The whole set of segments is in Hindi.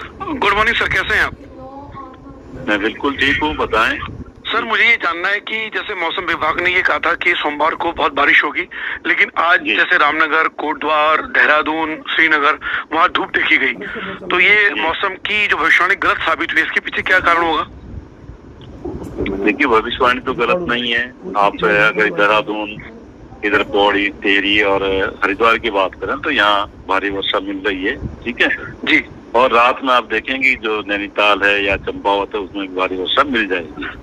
गुड मॉर्निंग सर, कैसे हैं आप? मैं बिल्कुल ठीक हूँ, बताएं। सर मुझे ये जानना है कि जैसे मौसम विभाग ने ये कहा था कि सोमवार को बहुत बारिश होगी, लेकिन आज जैसे रामनगर, कोटद्वार, देहरादून, श्रीनगर वहाँ धूप देखी गई, तो ये मौसम की जो भविष्यवाणी गलत साबित हुई, इसके पीछे क्या कारण होगा? देखिए, भविष्यवाणी तो गलत नहीं है। आप अगर देहरादून, इधर पौड़ी, टेहरी और हरिद्वार की बात करें तो यहाँ भारी वर्षा मिल रही है, ठीक है जी। और रात में आप देखेंगे जो नैनीताल है या चंपावत है उसमें भी भारी वर्षा मिल जाएगी।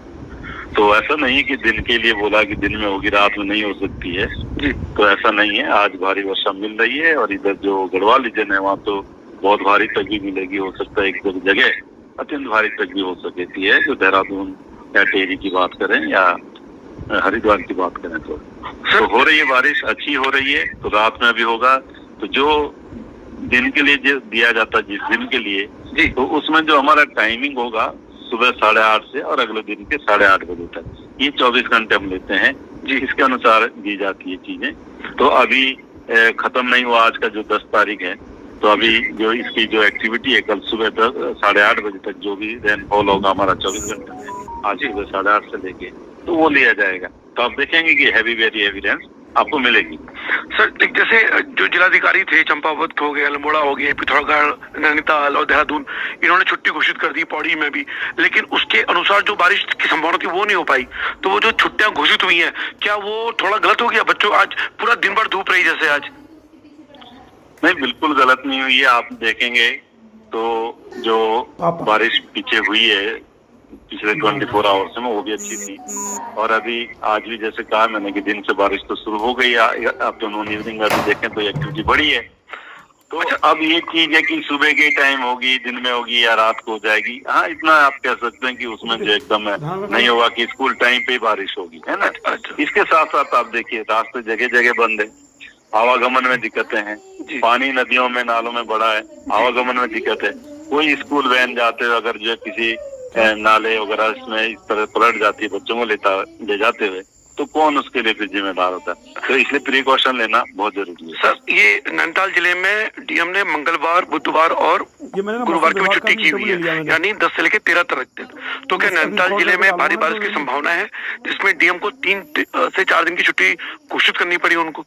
तो ऐसा नहीं है कि दिन के लिए बोला कि दिन में होगी, रात में नहीं हो सकती है जी। तो ऐसा नहीं है। आज भारी वर्षा मिल रही है और इधर जो गढ़वाल रीजन है वहाँ तो बहुत भारी तक भी मिलेगी। हो सकता है एक दो जगह अत्यंत भारी तक भी हो सकती है। जो देहरादून या टेहरी की बात करें या हरिद्वार की बात करें तो हो रही है बारिश, अच्छी हो रही है। तो रात में भी होगा। तो जो दिन के लिए जो दिया जाता है जिस दिन के लिए जी, तो उसमें जो हमारा टाइमिंग होगा सुबह 8:30 से और अगले दिन के 8:30 बजे तक, ये 24 घंटे हम लेते हैं जी। इसके अनुसार दी जाती है चीजें। तो अभी खत्म नहीं हुआ, आज का जो 10 तारीख है तो अभी जो इसकी जो एक्टिविटी है कल सुबह 8:30 बजे तक जो भी रेनफॉल होगा हमारा 24 घंटे में आज सुबह 8:30 से लेके तो वो लिया जाएगा। तो आप देखेंगे कि हैवी वेरी हैवी रेन आपको मिलेगी। सर जैसे जो जिलाधिकारी थे चंपावत हो गया, अल्मोड़ा हो गया, पिथौरागढ़, नैनीताल और देहरादून, इन्होंने छुट्टी घोषित कर दी, पौड़ी में भी, लेकिन उसके अनुसार जो बारिश की संभावना थी वो नहीं हो पाई। तो वो जो छुट्टियां घोषित हुई हैं, क्या वो थोड़ा गलत हो गया? बच्चों आज पूरा दिन भर धूप रही जैसे आज। नहीं, बिल्कुल गलत नहीं हुई है। आप देखेंगे तो जो बारिश पीछे हुई है पिछले 24 आवर्स में वो भी अच्छी थी। और अभी आज भी जैसे कहा मैंने कि दिन से बारिश तो शुरू हो गई। आफ्टरनून इवनिंग में भी देखें तो एक्टिविटी बढ़ी है। तो अब ये चीज है कि सुबह के टाइम होगी, दिन में होगी या रात को हो जाएगी। हाँ, इतना आप कह सकते हैं कि उसमें जो एकदम नहीं होगा कि स्कूल टाइम पे बारिश होगी, है ना। इसके साथ साथ आप देखिए रास्ते जगह जगह बंद है, आवागमन में दिक्कतें हैं, पानी नदियों में नालों में बढ़ा है, आवागमन में दिक्कत है। कोई स्कूल वैन जाते हुए अगर जो किसी नाले वगैरह इसमें इस तरह पलट जाती है बच्चों को ले जाते हुए तो कौन उसके लिए फिर जिम्मेदार होता है। तो इसलिए प्रिकॉशन लेना बहुत जरूरी है। सर ये नैनीताल जिले में डीएम ने मंगलवार, बुधवार और गुरुवार की भी छुट्टी की हुई है, यानी 10 से लेकर 13 तक। तो क्या नैनीताल जिले में भारी बारिश की संभावना है जिसमें डीएम को 3 से 4 दिन की छुट्टी घोषित करनी पड़ी उनको?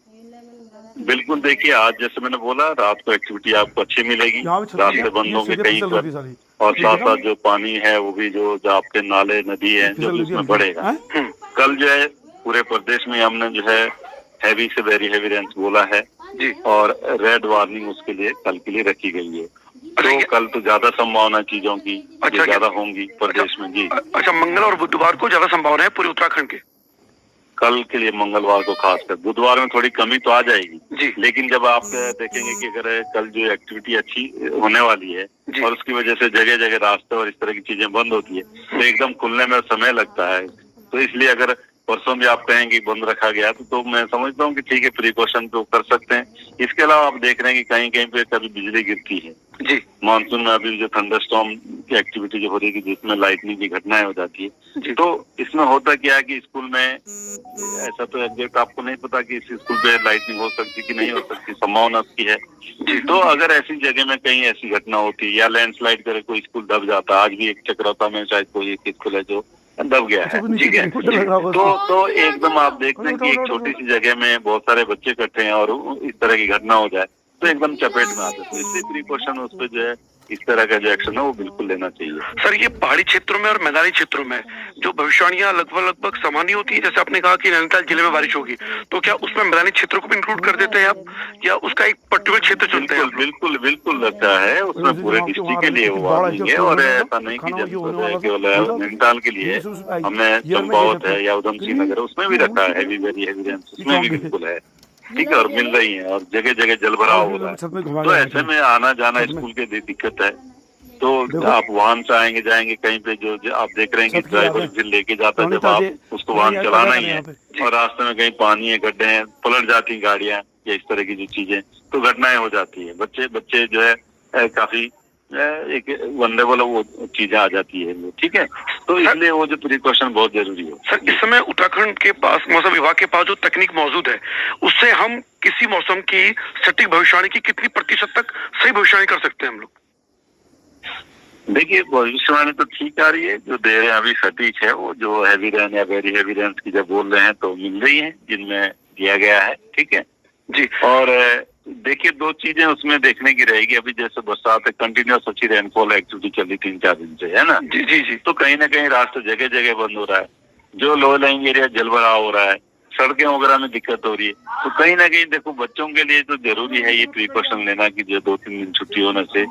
बिल्कुल, देखिए आज जैसे मैंने बोला रात को एक्टिविटी आपको अच्छी मिलेगी, रास्ते बंद होंगे कहीं पर और साथ साथ जो पानी है वो भी जो आपके नाले नदी है जो उसमें बढ़ेगा। कल जो है पूरे प्रदेश में हमने जो है हैवी से वेरी हैवी रेंज बोला है जी और रेड वार्निंग उसके लिए कल के लिए रखी गई है। तो कल तो ज्यादा संभावना चीजों की ज्यादा होंगी प्रदेश में जी। अच्छा, मंगल और बुधवार को ज्यादा संभावना है पूरे उत्तराखंड के? कल के लिए मंगलवार को खासकर, बुधवार में थोड़ी कमी तो आ जाएगी जी। लेकिन जब आप देखेंगे कि अगर कल जो एक्टिविटी अच्छी होने वाली है और उसकी वजह से जगह जगह रास्ते और इस तरह की चीजें बंद होती है तो एकदम खुलने में समय लगता है। तो इसलिए अगर परसों भी आप कहें कि बंद रखा गया तो मैं समझता हूँ कि ठीक है, प्रिकॉशन तो कर सकते हैं। इसके अलावा आप देख रहे हैं कि कहीं कहीं पे कभी बिजली गिरती है जी। मानसून में अभी जो थंडरस्टॉर्म की एक्टिविटी जो हो रही है जिसमें लाइटनिंग की घटनाएं हो जाती है। तो इसमें होता क्या है कि स्कूल में ऐसा तो एग्जैक्ट आपको नहीं पता कि इस स्कूल पे लाइटनिंग हो सकती कि नहीं हो सकती, संभावना उसकी है जी। तो अगर ऐसी जगह में कहीं ऐसी घटना होती है या लैंडस्लाइड करे कोई स्कूल दब जाता, आज भी एक चक्राता में शायद कोई एक स्कूल है जो दब गया है, ठीक है। तो एकदम आप देखते हैं कि एक छोटी सी जगह में बहुत सारे बच्चे इकट्ठे हैं और इस तरह की घटना हो जाए तो एकदम चपेट में आते। तो इसलिए प्रिकॉशन उस पर जो है इस तरह का जो एक्शन है वो बिल्कुल लेना चाहिए। सर ये पहाड़ी क्षेत्रों में और मैदानी क्षेत्रों में जो भविष्यवाणियां लगभग समान ही होती है, जैसे आपने कहा कि नैनीताल जिले में बारिश होगी, तो क्या उसमें मैदानी क्षेत्रों को भी इंक्लूड कर देते हैं आप या उसका एक पर्टिकुलर क्षेत्र चुनते हैं? बिल्कुल बिल्कुल लगता है उसमें पूरे डिस्ट्रिक्ट के लिए वो वार्निंग है और ऐसा नहीं कि केवल नैनीताल के लिए हमने चंपावत है या उधम सिंह नगर उसमें भी रखा है हैवी वेरी हैवी रेंज, उसमें भी बिल्कुल है, ठीक है। और मिल रही है और जगह जगह जलभराव हो रहा है। तो ऐसे में आना जाना स्कूल के दिक्कत है। तो आप वाहन से आएंगे जाएंगे कहीं पे जो आप देख रहे हैं कि ड्राइवर फिर लेके जाता है जब आप उसको वाहन चलाना ही है और रास्ते में कहीं पानी है, गड्ढे हैं, पलट जाती हैं गाड़ियां या इस तरह की जो चीजें तो घटनाएं हो जाती है। बच्चे जो है काफी एक वनरेबल वो चीजें आ जाती है, ठीक है। तो इसलिए वो जो प्रिकॉशन बहुत जरूरी है। सर इस समय उत्तराखंड के पास मौसम विभाग के पास जो तकनीक मौजूद है उससे हम किसी मौसम की सटीक भविष्यवाणी की कितनी प्रतिशत तक सही भविष्यवाणी कर सकते हैं हम लोग? देखिए भविष्यवाणी तो ठीक आ रही है, जो दे रहे हैं अभी सटीक है। वो जो हैवी रेन या वेरी हैवी रेन की जब बोल रहे हैं तो मिल रही है जिनमें दिया गया है, ठीक है जी। और देखिए दो चीजें उसमें देखने की रहेगी। अभी जैसे बरसात है, कंटिन्यूस अच्छी रेनफॉल एक्टिविटी चल रही 3-4 दिन से, है ना। जी जी जी। तो कहीं ना कहीं रास्ते जगह जगह बंद हो रहा है, जो लो लाइंग एरिया जलभराव हो रहा है, सड़कें वगैरह में दिक्कत हो रही है। तो कहीं ना कहीं देखो बच्चों के लिए तो जरूरी है ये प्रिकॉशन लेना कि जो 2-3 दिन छुट्टी होने से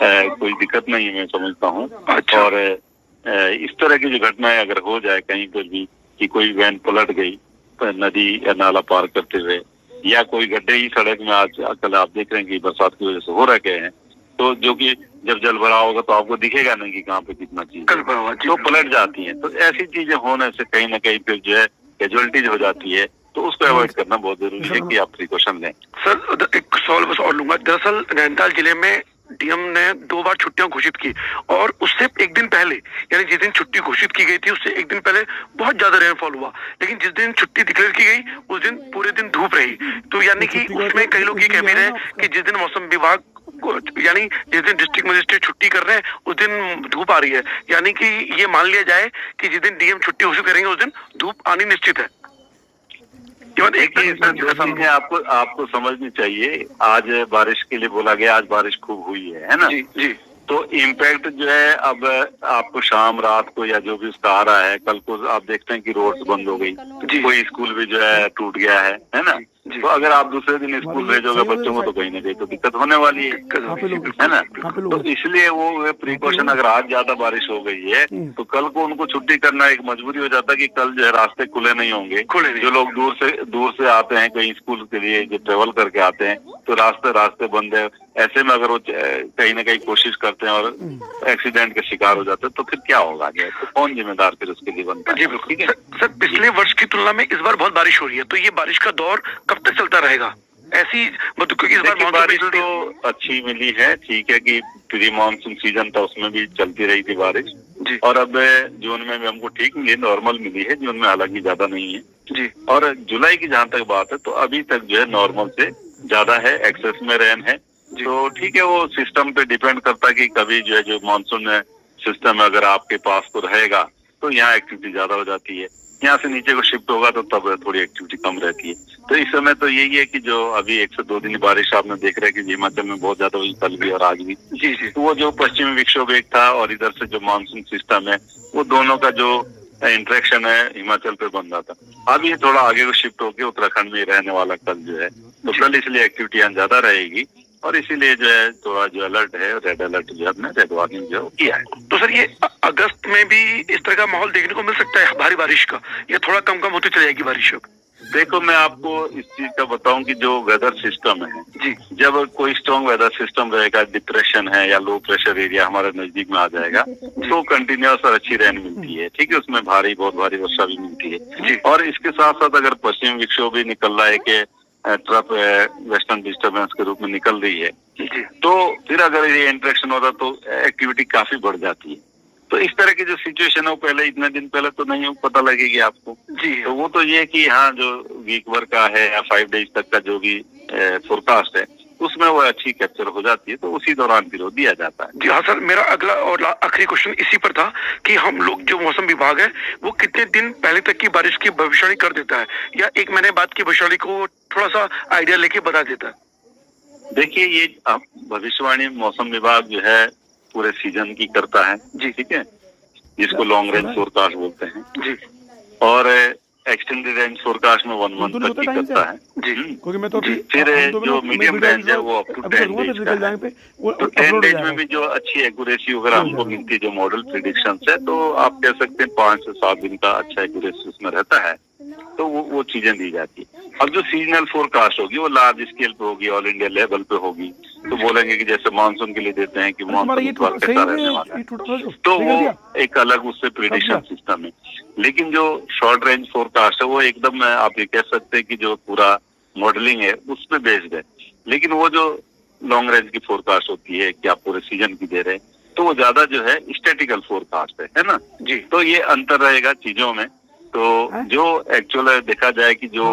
कोई दिक्कत नहीं है, मैं समझता हूँ। अच्छा। और इस तरह की जो घटनाएं अगर हो जाए कहीं पर भी कि कोई वैन पलट गई नदी या नाला पार करते हुए, या कोई गड्ढे ही सड़क में आज कल आप देख रहे हैं कि बरसात की वजह से हो रखे हैं, तो जो कि जब जल भरा होगा तो आपको दिखेगा नहीं कि कहाँ पे कितना चीज तो पलट जाती है। तो ऐसी चीजें होने से कहीं ना कहीं फिर जो है कैजुअलिटीज हो जाती है, तो उसको अवॉइड करना बहुत जरूरी है कि आप प्रिकॉशन लें। सर एक सवाल बस और लूंगा। दरअसल नैनीताल जिले में डीएम ने 2 बार छुट्टियां घोषित की और उससे एक दिन पहले, यानी जिस दिन छुट्टी घोषित की गई थी उससे एक दिन पहले बहुत ज्यादा रेनफॉल हुआ, लेकिन जिस दिन छुट्टी डिक्लेयर की गई उस दिन पूरे दिन धूप रही। तो यानी कि उसमें कई लोग ये कह भी रहे हैं कि जिस दिन मौसम विभाग यानी जिस दिन डिस्ट्रिक्ट मजिस्ट्रेट छुट्टी कर रहे हैं उस दिन धूप आ रही है, यानी कि ये मान लिया जाए कि जिस दिन डीएम छुट्टी घोषित करेंगे उस दिन धूप आनी निश्चित है। देखिए आपको समझनी चाहिए, आज बारिश के लिए बोला गया, आज बारिश खूब हुई है ना जी जी। तो इम्पैक्ट जो है अब आपको शाम रात को या जो भी उसका आ रहा है, कल को आप देखते हैं कि रोड्स बंद हो गई, कोई स्कूल भी जो है टूट गया है ना। तो अगर आप दूसरे दिन स्कूल भेजोगे बच्चों को तो कहीं ना कहीं तो दिक्कत होने वाली है ना। तो इसलिए वो प्रिकॉशन, अगर आज ज्यादा बारिश हो गई है तो कल को उनको छुट्टी करना एक मजबूरी हो जाता है कि कल जो है रास्ते खुले नहीं होंगे। जो लोग दूर से आते हैं कहीं स्कूल के लिए, जो ट्रेवल करके आते हैं, तो रास्ते बंद है। ऐसे में अगर वो कहीं ना कहीं कोशिश करते हैं और एक्सीडेंट का शिकार हो जाते हैं तो फिर क्या होगा, तो कौन जिम्मेदार फिर उसके लिए बनता है। ठीक है सर, पिछले वर्ष की तुलना में इस बार बहुत बारिश हो रही है, तो ये बारिश का दौर कब तक चलता रहेगा ऐसी, क्योंकि इस बार बारिश तो अच्छी मिली है, ठीक है कि प्री मानसून सीजन था उसमें भी चलती रही थी बारिश जी। और अब जून में भी हमको ठीक मिली, नॉर्मल मिली है, जून में हालांकि ज्यादा नहीं है जी। और जुलाई की जहाँ तक बात है तो अभी तक जो है नॉर्मल से ज्यादा है, एक्सेस में रेन है। तो ठीक है, वो सिस्टम पे डिपेंड करता है कि कभी जो है जो मानसून सिस्टम अगर आपके पास तो रहेगा तो यहाँ एक्टिविटी ज्यादा हो जाती है, यहाँ से नीचे को शिफ्ट होगा तो तब थोड़ी एक्टिविटी कम रहती है। तो इस समय तो यही है कि जो अभी 1 से 2 दिन बारिश आपने देख रहे हैं कि हिमाचल में बहुत ज्यादा हुई, कल भी और आज भी जी जी। तो वो जो पश्चिमी विक्षोभ एक था और इधर से जो मानसून सिस्टम है, वो दोनों का जो इंटरेक्शन है हिमाचल पे बन रहा था। अब ये थोड़ा आगे को शिफ्ट होकर उत्तराखंड में रहने वाला कल जो है, तो कल इसलिए एक्टिविटी यहाँ ज्यादा रहेगी और इसीलिए जो है थोड़ा जो अलर्ट है, रेड अलर्ट जो है रेड वार्निंग जो किया है। तो सर ये अगस्त में भी इस तरह का माहौल देखने को मिल सकता है भारी बारिश का, या थोड़ा कम होती चली जाएगी बारिश? देखो मैं आपको इस चीज का बताऊं कि जो वेदर सिस्टम है जी, जब कोई स्ट्रॉन्ग वेदर सिस्टम रहेगा, डिप्रेशन है या लो प्रेशर एरिया हमारे नजदीक में आ जाएगा तो कंटिन्यूस और अच्छी रेन मिलती है, ठीक है, उसमें बहुत भारी वर्षा भी मिलती है जी। और इसके साथ साथ अगर पश्चिम विक्षोभ भी निकल रहा है कि ट्रफ वेस्टर्न डिस्टर्बेंस के रूप में निकल रही है जी। तो फिर अगर ये इंटरेक्शन होता तो एक्टिविटी काफी बढ़ जाती है। तो इस तरह की जो सिचुएशन है वो पहले इतने दिन पहले तो नहीं पता लगेगी आपको जी। तो वो तो ये कि हाँ जो वीक भर का है या 5 डेज तक का जो भी फोरकास्ट है उसमें वो अच्छी कैप्चर हो जाती है, तो उसी दौरान फिर दिया जाता है। जी हाँ सर, मेरा अगला और आखिरी क्वेश्चन इसी पर था कि हम लोग जो मौसम विभाग है वो कितने दिन पहले तक की बारिश की भविष्यवाणी कर देता है या 1 महीने बाद की भविष्यवाणी को थोड़ा सा आइडिया लेके बता देता है? देखिए ये भविष्यवाणी मौसम विभाग जो है पूरे सीजन की करता है जी, ठीक है, जिसको लॉन्ग रेंज फोरकास्ट बोलते हैं जी, और एक्सटेंडेड रेंज फोरकास्ट में 1 मंथ तक की करता है जी। क्योंकि मैं तो फिर जो मीडियम रेंज है वो अप टू 10 डेज का है। तो 10 डेज में भी जो अच्छी एक्यूरेसी वगैरह हमको मिलती है, जो मॉडल प्रिडिक्शन है, तो आप कह सकते हैं 5 से 7 दिन का अच्छा एक्यूरेसी उसमें रहता है, तो वो चीजें दी जाती है। अब जो सीजनल फोरकास्ट होगी वो लार्ज स्केल पे होगी, ऑल इंडिया लेवल पे होगी, तो बोलेंगे कि जैसे मानसून के लिए देते हैं कि मानसून कैसा रहने वाला है, तो वो एक अलग उससे प्रिडिक्शन सिस्टम है। लेकिन जो शॉर्ट रेंज फोरकास्ट है वो एकदम आप ये कह सकते हैं कि जो पूरा मॉडलिंग है उस पर बेस्ड है। लेकिन वो जो लॉन्ग रेंज की फोरकास्ट होती है कि आप पूरे सीजन की दे रहे हैं, तो वो ज्यादा जो है स्टैटिकल फोरकास्ट है ना जी। तो ये अंतर रहेगा चीजों में। तो जो एक्चुअल देखा जाए कि जो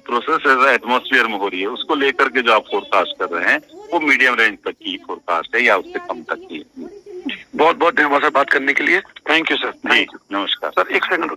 प्रोसेस एटमॉस्फेयर में हो रही है उसको लेकर के जो आप फोरकास्ट कर रहे हैं वो मीडियम रेंज तक की फोरकास्ट है या उससे कम तक की है। बहुत बहुत धन्यवाद सर बात करने के लिए। Thank you sir. जी नमस्कार सर। एक सेकंड